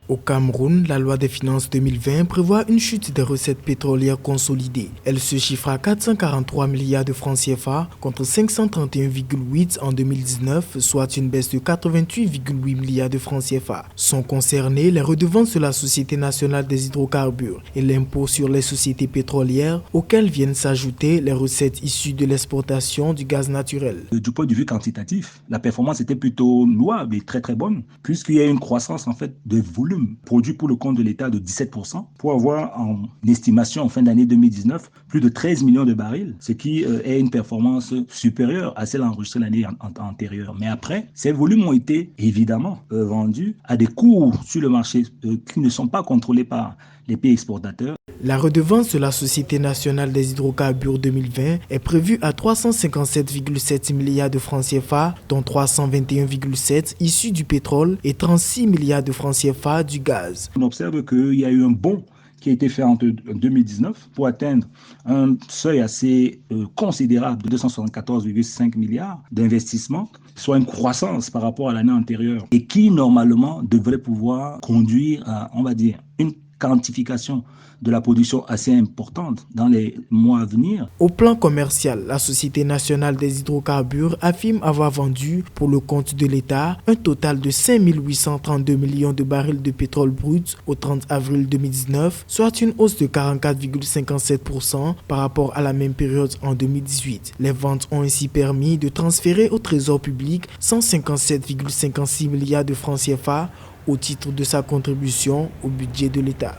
Au Cameroun, la loi des finances 2020 prévoit une chute des recettes pétrolières consolidées. Elle se chiffre à 443 milliards de francs CFA contre 531,8 en 2019, soit une baisse de 88,8 milliards de francs CFA. Sont concernés les redevances de la Société nationale des hydrocarbures et l'impôt sur les sociétés pétrolières, auxquelles viennent s'ajouter les recettes issues de l'exportation du gaz naturel. Du point de vue quantitatif, la performance était plutôt louable et très bonne, puisqu'il y a une croissance en fait de volume produit pour le compte de l'État de 17%, pour avoir en estimation en fin d'année 2019 plus de 13 millions de barils, ce qui est une performance supérieure à celle enregistrée l'année antérieure. Mais après, ces volumes ont été évidemment vendus à des cours sur le marché qui ne sont pas contrôlés par les pays exportateurs. La redevance de la Société nationale des hydrocarbures 2020 est prévue à 357,7 milliards de francs CFA, dont 321,7 issus du pétrole et 36 milliards de francs CFA du gaz. On observe qu'il y a eu un bond qui a été fait en 2019 pour atteindre un seuil assez considérable de 274,5 milliards d'investissements, soit une croissance par rapport à l'année antérieure et qui normalement devrait pouvoir conduire à, on va dire, une quantification de la production assez importante dans les mois à venir. Au plan commercial, la Société nationale des hydrocarbures affirme avoir vendu pour le compte de l'État un total de 5 832 millions de barils de pétrole brut au 30 avril 2019, soit une hausse de 44,57% par rapport à la même période en 2018. Les ventes ont ainsi permis de transférer au Trésor public 157,56 milliards de francs CFA au titre de sa contribution au budget de l'État.